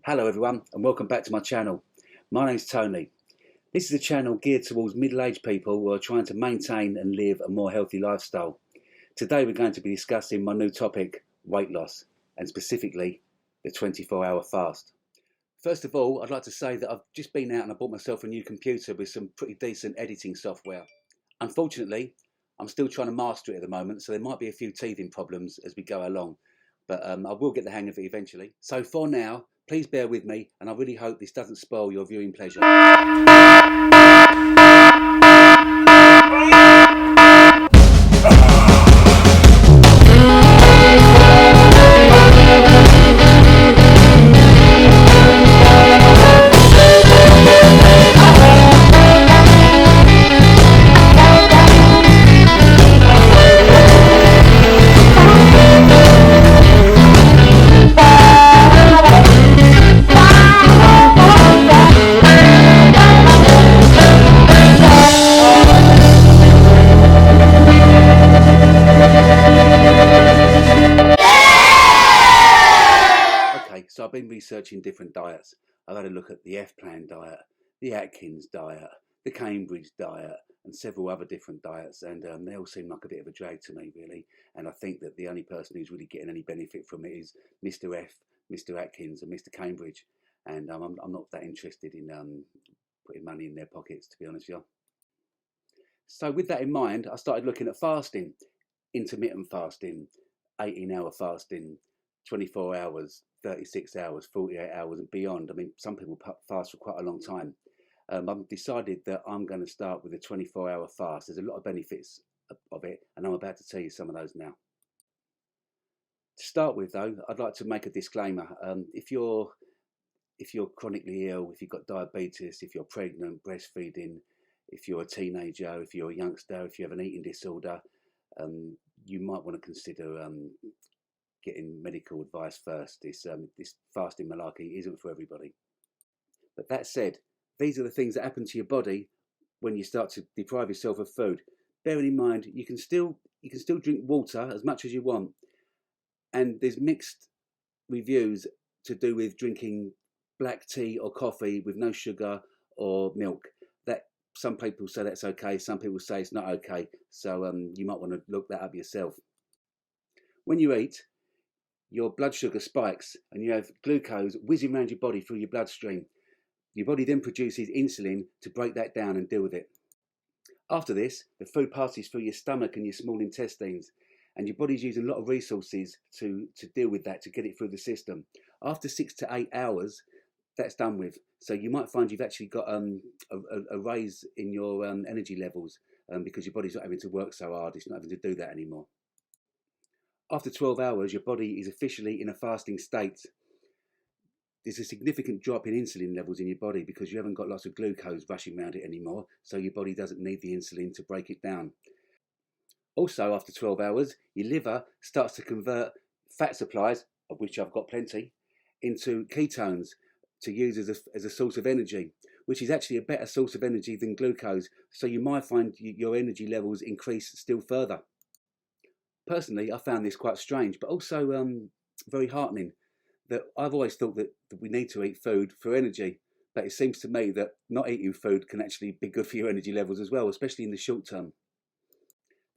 Hello everyone and welcome back to my channel. My name's Tony. This is a channel geared towards middle-aged people who are trying to maintain and live a more healthy lifestyle. Today we're going to be discussing my new topic, weight loss, and specifically the 24-hour fast. First of all, I'd like to say that I've just been out and I bought myself a new computer with some pretty decent editing software. Unfortunately, I'm still trying to master it at the moment, so there might be a few teething problems as we go along. But I will get the hang of it eventually. So for now, please bear with me, and I really hope this doesn't spoil your viewing pleasure. So I've been researching different diets. I've had a look at the F-Plan diet, the Atkins diet, the Cambridge diet, and several other different diets, and they all seem like a bit of a drag to me, really. And I think that the only person who's really getting any benefit from it is Mr. F, Mr. Atkins, and Mr. Cambridge. And I'm not that interested in putting money in their pockets, to be honest with you. So with that in mind, I started looking at fasting, intermittent fasting, 18-hour fasting, 24 hours, 36 hours, 48 hours and beyond. I mean, some people fast for quite a long time. I've decided that I'm going to start with a 24-hour fast. There's a lot of benefits of it, and I'm about to tell you some of those now. To start with, though, I'd like to make a disclaimer. If you're chronically ill, if you've got diabetes, if you're pregnant, breastfeeding, if you're a teenager, if you're a youngster, if you have an eating disorder, you might want to consider getting medical advice first. This fasting malarkey isn't for everybody. But that said, these are the things that happen to your body when you start to deprive yourself of food. Bearing in mind, you can still drink water as much as you want, and there's mixed reviews to do with drinking black tea or coffee with no sugar or milk. That some people say that's okay, some people say it's not okay. So you might want to look that up yourself. When you eat, your blood sugar spikes and you have glucose whizzing around your body through your bloodstream. Your body then produces insulin to break that down and deal with it. After this, the food passes through your stomach and your small intestines, and your body's using a lot of resources to deal with that, to get it through the system. After 6 to 8 hours, that's done with. So you might find you've actually got a raise in your energy levels because your body's not having to work so hard, it's not having to do that anymore. After 12 hours, your body is officially in a fasting state. There's a significant drop in insulin levels in your body because you haven't got lots of glucose rushing around it anymore, so your body doesn't need the insulin to break it down. Also, after 12 hours, your liver starts to convert fat supplies, of which I've got plenty, into ketones to use as a source of energy, which is actually a better source of energy than glucose, so you might find your energy levels increase still further. Personally, I found this quite strange, but also very heartening. That I've always thought that we need to eat food for energy, but it seems to me that not eating food can actually be good for your energy levels as well, especially in the short term.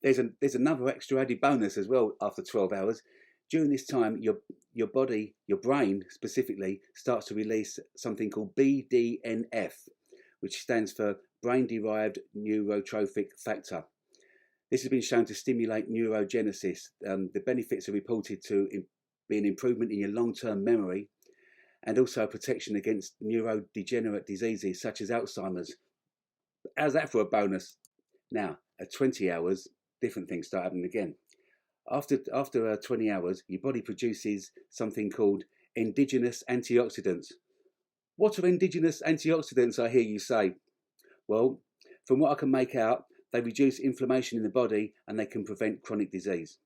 There's another extra added bonus as well after 12 hours. During this time, your body, your brain specifically, starts to release something called Bdnf, which stands for brain-derived neurotrophic factor. This has been shown to stimulate neurogenesis. The benefits are reported to be an improvement in your long-term memory and also protection against neurodegenerate diseases such as Alzheimer's. How's that for a bonus? Now, at 20 hours, different things start happening again. After 20 hours, your body produces something called Indigenous Antioxidants. What are Indigenous Antioxidants, I hear you say? Well, from what I can make out, they reduce inflammation in the body and they can prevent chronic disease.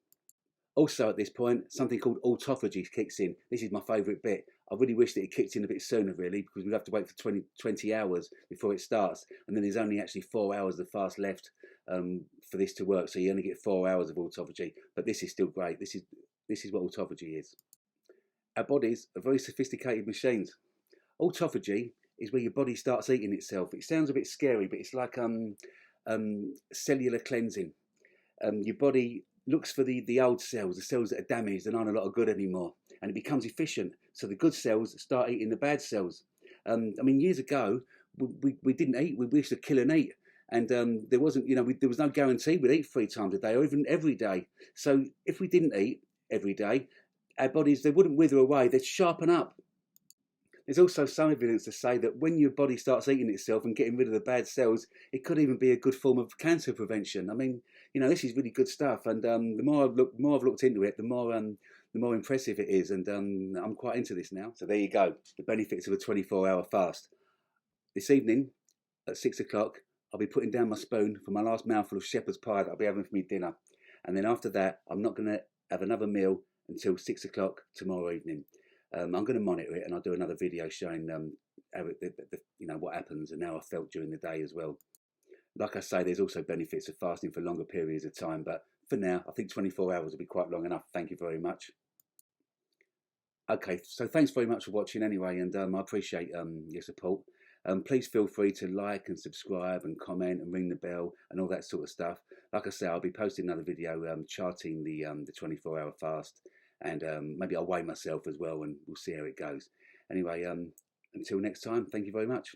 Also at this point, something called autophagy kicks in. This is my favourite bit. I really wish that it kicked in a bit sooner, really, because we'd have to wait for 20 hours before it starts. And then there's only actually 4 hours of fast left for this to work. So you only get 4 hours of autophagy. But this is still great. This is what autophagy is. Our bodies are very sophisticated machines. Autophagy is where your body starts eating itself. It sounds a bit scary, but it's like cellular cleansing. Your body looks for the old cells, the cells that are damaged and aren't a lot of good anymore, and it becomes efficient. So the good cells start eating the bad cells. I mean, years ago, we didn't eat. We used to kill and eat. And there wasn't, there was no guarantee we'd eat 3 times a day or even every day. So if we didn't eat every day, our bodies, they wouldn't wither away, they'd sharpen up. There's also some evidence to say that when your body starts eating itself and getting rid of the bad cells, it could even be a good form of cancer prevention. I mean, this is really good stuff. And the more I've looked into it, the more impressive it is. And I'm quite into this now. So there you go, the benefits of a 24-hour fast. This evening at 6 o'clock, I'll be putting down my spoon for my last mouthful of shepherd's pie that I'll be having for my dinner. And then after that, I'm not going to have another meal until 6 o'clock tomorrow evening. I'm going to monitor it, and I'll do another video showing how what happens and how I felt during the day as well. Like I say, there's also benefits of fasting for longer periods of time, but for now, I think 24 hours will be quite long enough. Thank you very much. Okay, so thanks very much for watching anyway, and I appreciate your support. Please feel free to like and subscribe and comment and ring the bell and all that sort of stuff. Like I say, I'll be posting another video charting the 24-hour fast, and maybe I'll weigh myself as well, and we'll see how it goes. Anyway, until next time, thank you very much.